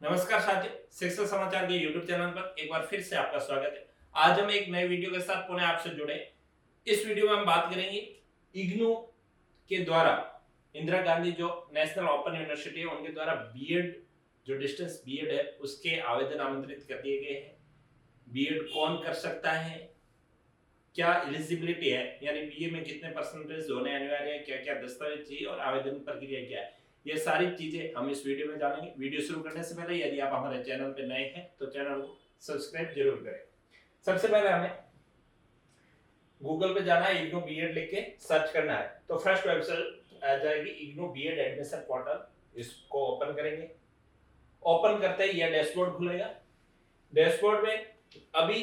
नमस्कार साथियों, शिक्षा समाचार के YouTube चैनल पर एक बार फिर से आपका स्वागत है। आज हम एक नए वीडियो के साथ पुनः आपसे जुड़े। इस वीडियो में हम बात करेंगे इग्नू के द्वारा इंदिरा गांधी जो नेशनल ओपन यूनिवर्सिटी है उनके द्वारा बीएड जो डिस्टेंस बीएड है उसके आवेदन आमंत्रित कर दिए गए हैं। बीएड कौन कर सकता है, क्या एलिजिबिलिटी है, यानी बीए में कितने परसेंटेज होने अनिवार्य है, क्या क्या दस्तावेज चाहिए और आवेदन प्रक्रिया क्या है, ये सारी चीजें हम इस वीडियो में जानेंगे। वीडियो शुरू करने से पहले यदि आप हमारे चैनल पर नए हैं तो चैनल को सब्सक्राइब जरूर करें। सबसे पहले हमें गूगल पे जाना है, इग्नू बीएड लिख के सर्च करना है तो फर्स्ट वेबसाइट आ जाएगी इग्नू बीएड एडमिशन पोर्टल। इसको ओपन करेंगे। ओपन करते ही यह डैशबोर्ड खुलेगा। डैशबोर्ड में अभी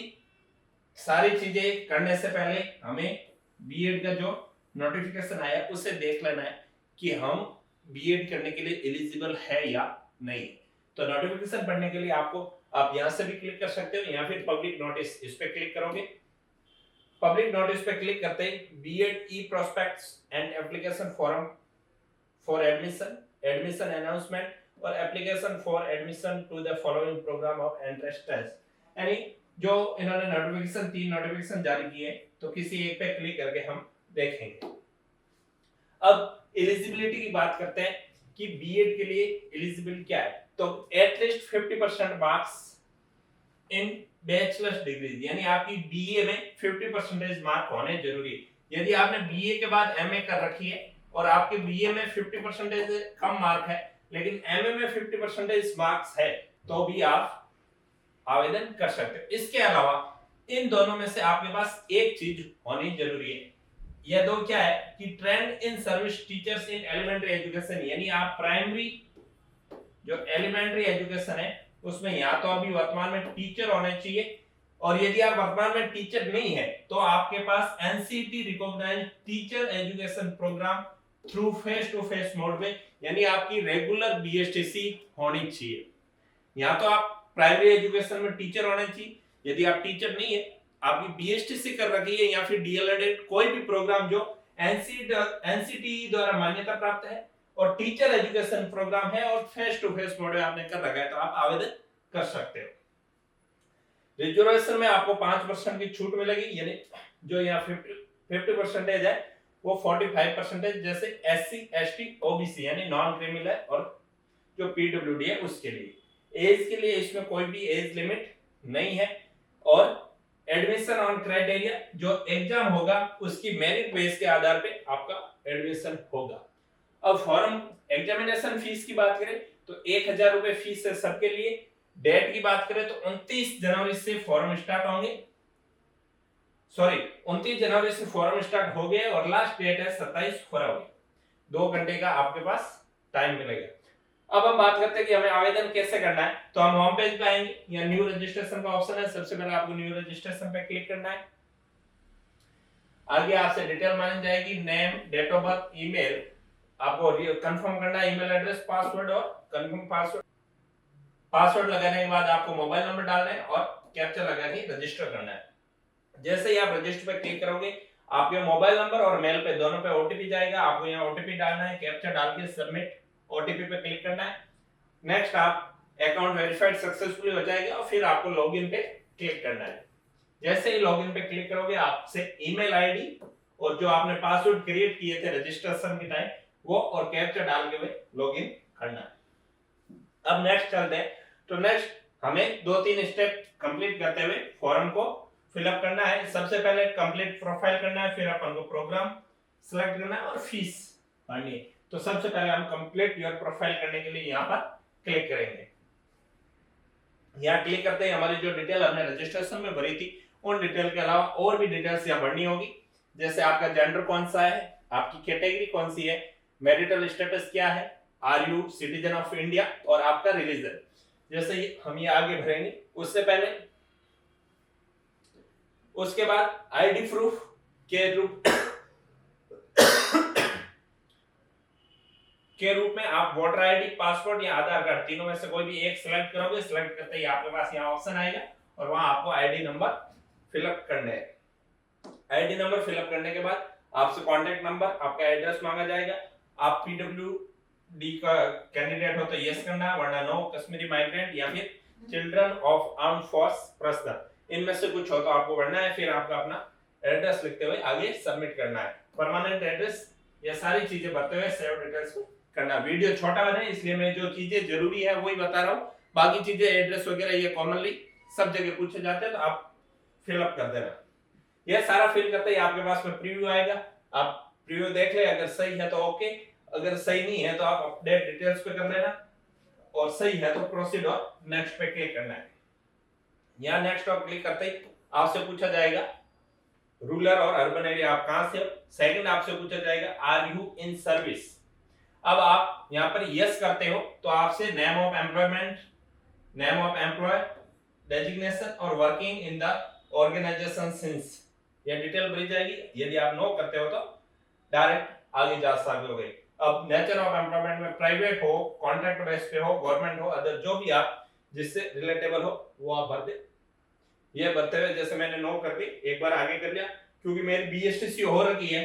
सारी चीजें करने से पहले हमें बीएड का जो नोटिफिकेशन आया उसे देख लेना है कि हम बीएड करने के लिए एलिजिबल है या नहीं। तो नोटिफिकेशन पढ़ने के लिए आप यहां से भी क्लिक कर सकते हो या फिर पब्लिक नोटिस इस पे क्लिक करोगे। पब्लिक नोटिस पे क्लिक करते ही BEd e prospectus and application form for admission announcement और application for admission to the following programme of interest test, यानी जो इन्होंने नोटिफिकेशन 3 नोटिफिकेशन जारी किए तो किसी एक पे क्लिक करके हम देखेंगे। अब एलिजिबिलिटी की बात करते हैं कि बीएड के लिए एलिजिबल क्या है। तो at least 50% marks in bachelors degree, यानी आपकी बीए में 50% मार्क होने जरूरी है। यदि आपने बीए के बाद एमए कर रखी है और आपके बीए में 50% कम मार्क है लेकिन एमए में 50% मार्क्स है तो भी आप आवेदन कर सकते हो। इसके अलावा इन दोनों में से आपके पास एक चीज होनी जरूरी है। यह दो क्या है कि trained in service teachers in elementary education, यानी आप प्राइमरी जो एलिमेंट्री एजुकेशन है उसमें या तो अभी वर्तमान में टीचर होने चाहिए और यदि आप वर्तमान में टीचर नहीं है तो आपके पास NCT recognised teacher education programme through face to face mode में, यानी आपकी रेगुलर बीएसटीसी होनी चाहिए। या तो आप प्राइमरी एजुकेशन में टीचर होने चाहिए, यदि आप टीचर नहीं है आपकी बीएसटीसी कर रखी है या फिर डीएलएड कोई भी प्रोग्राम जो एनसीटी द्वारा मान्यता प्राप्त है और टीचर एजुकेशन प्रोग्राम है और फेस टू फेस मोड में आपने कर रखा है तो आप आवेदन कर सकते हो। रिजर्वेशन में आपको 5% की छूट मिलेगी, यानी जो यहाँ 50% है वो 45% जैसे एससी एसटी ओबीसी यानी नॉन क्रिमिनल है और जो पीडब्ल्यूडी है उसके लिए। एज के लिए इसमें कोई भी एज लिमिट नहीं है और एडमिशन ऑन क्राइटेरिया जो एग्जाम होगा उसकी मेरिट बेस के आधार पे आपका एडमिशन होगा। अब फॉर्म एग्जामिनेशन फीस की बात करें तो 1000 रुपए फीस है सबके लिए। डेट की बात करें तो 29 जनवरी से फॉर्म स्टार्ट होंगे, 29 जनवरी से फॉर्म स्टार्ट हो गए और लास्ट डेट है 27 फरवरी। 2 घंटे का आपके पास टाइम मिलेगा। अब हम बात करते हैं कि हमें आवेदन कैसे करना है। तो हम होम पेज पे आएंगे, यहाँ न्यू रजिस्ट्रेशन का ऑप्शन है। सबसे पहले आपको न्यू रजिस्ट्रेशन पे क्लिक करना है। आगे आपसे डिटेल मांगी जाएगी, name, date of birth, email, आपको कंफर्म करना है ईमेल एड्रेस, पासवर्ड और कंफर्म पासवर्ड लगाने के बाद आपको मोबाइल नंबर डालना है और कैप्चा लगा के रजिस्टर करना है। जैसे ही आप रजिस्टर पे क्लिक करोगे आपके मोबाइल नंबर और मेल पे दोनों पे ओटीपी जाएगा। आपको यहाँ ओटीपी डालना है, कैप्चा डाल के सबमिट ओटीपी पे क्लिक करना है। नेक्स्ट आप अकाउंट वेरीफाइड सक्सेसफुली हो जाएगा और फिर आपको लॉगिन पे क्लिक करना है। जैसे ही लॉगिन पे क्लिक करोगे आपसे ईमेल आईडी और जो आपने पासवर्ड क्रिएट किए थे रजिस्ट्रेशन के टाइम वो और कैप्चा डाल के लॉगिन करना है। अब नेक्स्ट चलते हैं। तो नेक्स्ट हमें 2-3 स्टेप कंप्लीट करते हुए फॉर्म को फिलअप करना है। सबसे पहले कंप्लीट प्रोफाइल करना है, फिर अपन को प्रोग्राम सिलेक्ट करना है और फीस भरनी है। तो सबसे पहले हम कंप्लीट योर प्रोफाइल करने के लिए यहाँ पर क्लिक करेंगे। यहाँ क्लिक करते ही हमारी जो डिटेल हमने रजिस्ट्रेशन में भरी थी उन डिटेल के अलावा और भी डिटेल्स यहाँ भरनी होगी। जैसे आपका जेंडर कौन सा है, आपकी कैटेगरी कौन सी है, मैरिटल स्टेटस क्या है, are you citizen of India और आपका रिलीजन। जैसे हम ये आगे भरेंगे उससे पहले उसके बाद आईडी प्रूफ के रूप में आप वोटर आईडी, पासपोर्ट या आधार कार्ड तीनों में से कोई भी एक सिलेक्ट करोगे। सिलेक्ट करते ही आपके पास यहाँ ऑप्शन आएगा और वहां आपको आईडी नंबर फिलअप करने हैं। आईडी नंबर फिलअप करने के बाद आपसे कांटेक्ट नंबर, आपका एड्रेस मांगा जाएगा। आप डी का कैंडिडेट हो तो यस करना है, वरना नो कश्मीरी माइग्रेंट या फिर children of armed force personal, इनमें से कुछ हो तो आपको भरना है। फिर आपका अपना एड्रेस लिखते हुए आगे सबमिट करना है, परमानेंट एड्रेस, ये सारी चीजें भरते हुए सेव डिटेल्स को करना। वीडियो छोटा है इसलिए मैं जो चीजें जरूरी है वही बता रहा हूँ, बाकी चीजें एड्रेस वगैरह ये कॉमनली सब जगह पूछे जाते हैं, तो आप फिलअप कर देना। यह सारा फिल करते ही आपके पास में प्रीव्यू आएगा, आप प्रीव्यू देख ले, अगर सही है तो ओके, अगर सही नहीं है तो आप अपडेट डिटेल्स पे कर लेना, और सही है तो प्रोसीड और नेक्स्ट पे क्लिक करना है। यहाँ नेक्स्ट और क्लिक करते ही आपसे पूछा जाएगा रूरल और अर्बन एरिया आप कहां से हो। सेकंड आपसे पूछा जाएगा आर यू इन सर्विस। अब आप यहाँ पर यस करते हो तो आपसे name of employment, name of employ, designation और working in the organisation since, ये डिटेल भरी जाएगी। यदि आप नो करते हो तो डायरेक्ट आगे जा सकोगे। अब नेचर ऑफ एम्प्लॉयमेंट में प्राइवेट हो, कॉन्ट्रैक्ट बेस पे हो, गवर्नमेंट हो, अदर जो भी आप जिससे रिलेटेबल हो वो आप भर दे। ये भरते हुए जैसे मैंने नो कर दी, एक बार आगे कर लिया, क्योंकि मेरी बीएसटीसी हो रखी है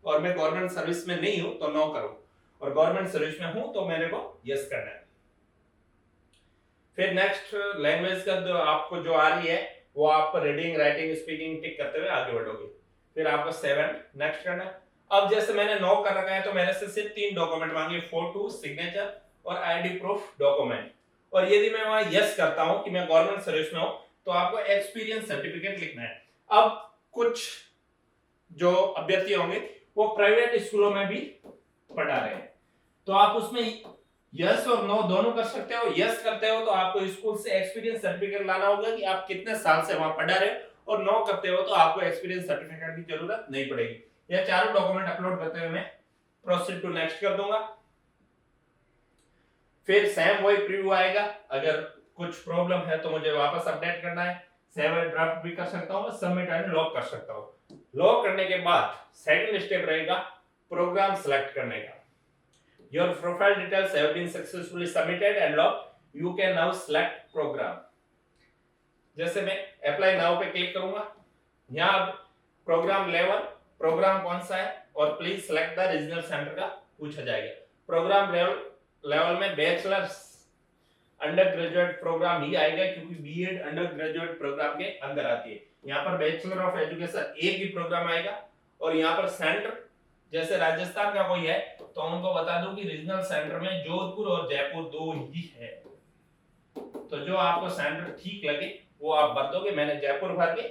और मैं गवर्नमेंट सर्विस में नहीं हूं तो नो करूं, और गवर्नमेंट सर्विस में हूं तो मेरे को यस करना है। फिर नेक्स्ट लैंग्वेज का जो आपको जो आ रही है वो आप रीडिंग, राइटिंग, स्पीकिंग टिक करते हुए आगे बढ़ोगे। फिर आपको 7 नेक्स्ट करना है। अब जैसे मैंने नो कर रखा है तो मेरे से सिर्फ 3 डॉक्यूमेंट मांगे, फोटो, सिग्नेचर और आईडी प्रूफ डॉक्यूमेंट। और यदि मैं वहां यस करता हूं कि मैं गवर्नमेंट सर्विस में हूं तो आपको एक्सपीरियंस सर्टिफिकेट लिखना है। अब कुछ जो अभ्यर्थी होंगे वो प्राइवेट स्कूलों में भी पढ़ा रहे हैं, तो आप उसमें यस और नो दोनों कर सकते हो। यस करते हो तो आपको स्कूल से एक्सपीरियंस सर्टिफिकेट लाना होगा कि आप कितने साल से वहां पढ़ा रहे हो, और नो करते हो तो आपको एक्सपीरियंस सर्टिफिकेट की जरूरत नहीं पड़ेगी। ये चारों डॉक्यूमेंट अपलोड करते हुए मैं प्रोसीड टू नेक्स्ट कर दूंगा। फिर सेम वही प्रीव्यू आएगा, अगर कुछ प्रॉब्लम है तो मुझे वापस अपडेट करना है, सेव एंड ड्राफ्ट भी कर सकता हूं, सबमिट एंड लॉक कर सकता हूं। लॉक करने के बाद सेकंड स्टेप रहेगा प्रोग्राम सेलेक्ट करने का। Your profile details have been successfully submitted and logged. You can now select program. जैसे मैं अप्लाई नाउ पे क्लिक करूंगा, यहाँ प्रोग्राम लेवल, प्रोग्राम कौन सा है और please select the regional centre का पूछा जाएगा। प्रोग्राम लेवल में बैचलर्स अंडर ग्रेजुएट प्रोग्राम ही आएगा, क्योंकि बीएड अंडर ग्रेजुएट प्रोग्राम के अंदर आती है। यहाँ पर बैचलर ऑफ एजुकेशन एक ही प्रोग्राम आएगा, और यहाँ पर सेंटर जैसे राजस्थान का कोई है तो उनको बता दूं कि रीजनल सेंटर में जोधपुर और जयपुर 2 ही है, तो जो आपको सेंटर ठीक लगे वो आप भर दोगे। मैंने जयपुर भर के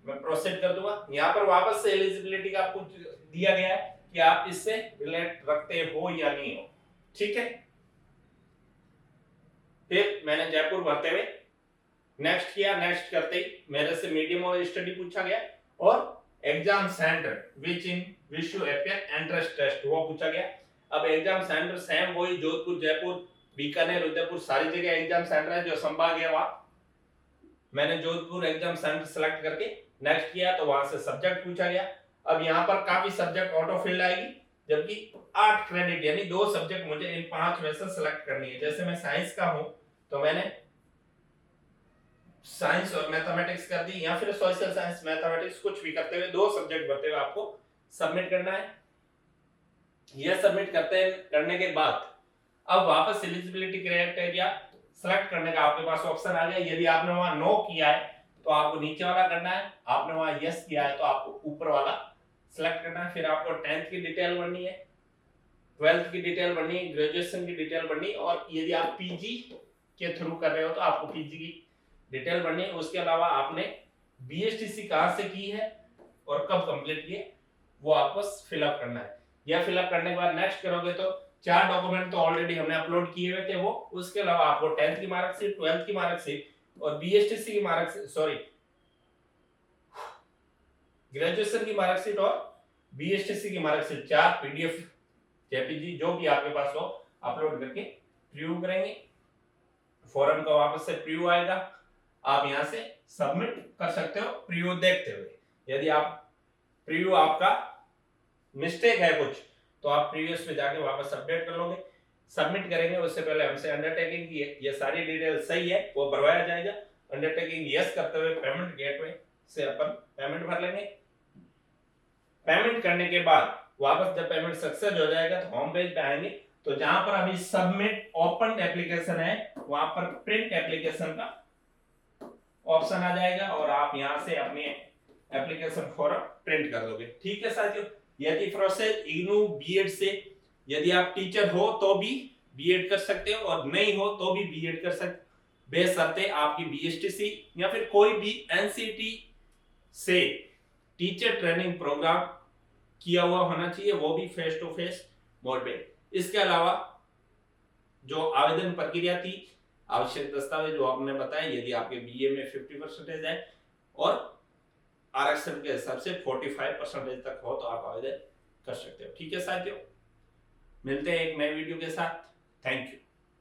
मैं प्रोसीड कर दूंगा। यहाँ पर वापस से एलिजिबिलिटी का आपको दिया गया है कि आप इससे रिलेट रखते हो या नहीं हो, ठीक है। फिर मैंने जयपुर भरते हुए नेक्स्ट किया। नेक्स्ट करते ही मेरे से मीडियम ऑफ स्टडी पूछा गया, और exam centre which in wish you appear entrance test वो पूछा गया। अब एग्जाम सेंटर सेम वही, जोधपुर, जयपुर, बीकानेर, उदयपुर, सारी जगह एग्जाम सेंटर है, जो संभाग है वहां मैंने जोधपुर एग्जाम सेंटर सेलेक्ट करके नेक्स्ट किया, तो वहां से सब्जेक्ट पूछा गया। अब यहाँ पर काफी सब्जेक्ट ऑटो फिल आएगी, जबकि 8 क्रेडिट यानी 2 सब्जेक्ट मुझे इन 5 में से सेलेक्ट करनी है। जैसे मैं साइंस का हूं तो मैंने साइंस और मैथमेटिक्स कर दी, या फिर सोशल साइंस, मैथमेटिक्स, कुछ भी करते हुए 2 सब्जेक्ट भरते हुए आपको सबमिट करना है। यह सबमिट करने के बाद अब वापस एलिजिबिलिटी क्राइटेरिया सेलेक्ट करने का आपके पास ऑप्शन आ गया। यदि आपने वहां नो किया है तो आपको नीचे वाला करना है, आपने वहां यस किया है तो आपको ऊपर वाला सेलेक्ट करना है। फिर आपको 10th की डिटेल भरनी है, 12th की डिटेल भरनी है, ग्रेजुएशन की डिटेल भरनी है, और यदि आप पीजी के थ्रू कर रहे हो तो आपको पीजी की डिटेल भरनी है। उसके अलावा आपने बीएसटीसी कहां से की है और कब कंप्लीट की है वो आपको फिलअप करना है। यह फिलअप करने के बाद नेक्स्ट करोगे तो 4 डॉक्यूमेंट तो ऑलरेडी हमने अपलोड किए हुए थे वो, उसके अलावा आपको 10th की मार्कशीट, 12th की मार्कशीट और बीएसटीसी की मार्कशीट, सॉरी ग्रेजुएशन की मार्कशीट और बीएसटीसी की मार्कशीट, 4 पीडीएफ जेपीजी जो भी आपके पास हो अपलोड करके प्रीव्यू करेंगे। फॉर्म का वापस से प्रीव्यू आएगा, आप यहां से सबमिट कर सकते हो प्रीव्यू देखते हुए। यदि आप प्रीव्यू आपका मिस्टेक है कुछ तो आप प्रीवियस में जाके वापस अपडेट कर लोगे। सबमिट करेंगे उससे पहले हमसे अंडरटेकिंग की ये सारी डिटेल सही है वो भरवाया जाएगा। अंडरटेकिंग यस करते हुए पेमेंट गेटवे से अपन पेमेंट भर लेंगे। पेमेंट करने के बाद वापस जब पेमेंट सक्सेस हो जाएगा तो होम पेज पे आएंगे, तो जहां पर अभी सबमिट ओपन एप्लीकेशन है वहां पर प्रिंट एप्लीकेशन का ऑप्शन आ जाएगा और आप यहां से अपने एप्लीकेशन फॉर्म प्रिंट कर दोगे। ठीक है साथियों, यदि प्रोसेस इग्नू बीएड से यदि आप टीचर हो तो भी बीएड कर सकते हो और नहीं हो तो भी बीएड कर सकते, बेशर्ते आपकी बीएसटीसी या फिर कोई भी एनसीटी से टीचर ट्रेनिंग प्रोग्राम किया हुआ होना चाहिए, वो भी फेस टू फेस मोड पे। इसके अलावा जो आवेदन प्रक्रिया थी, आवश्यक दस्तावेज जो आपने बताया, यदि आपके बीए में 50% है और आरक्षण के हिसाब से 45% तक हो तो आप आवेदन कर सकते हो। ठीक है साथियों, मिलते हैं एक नए वीडियो के साथ। Thank you.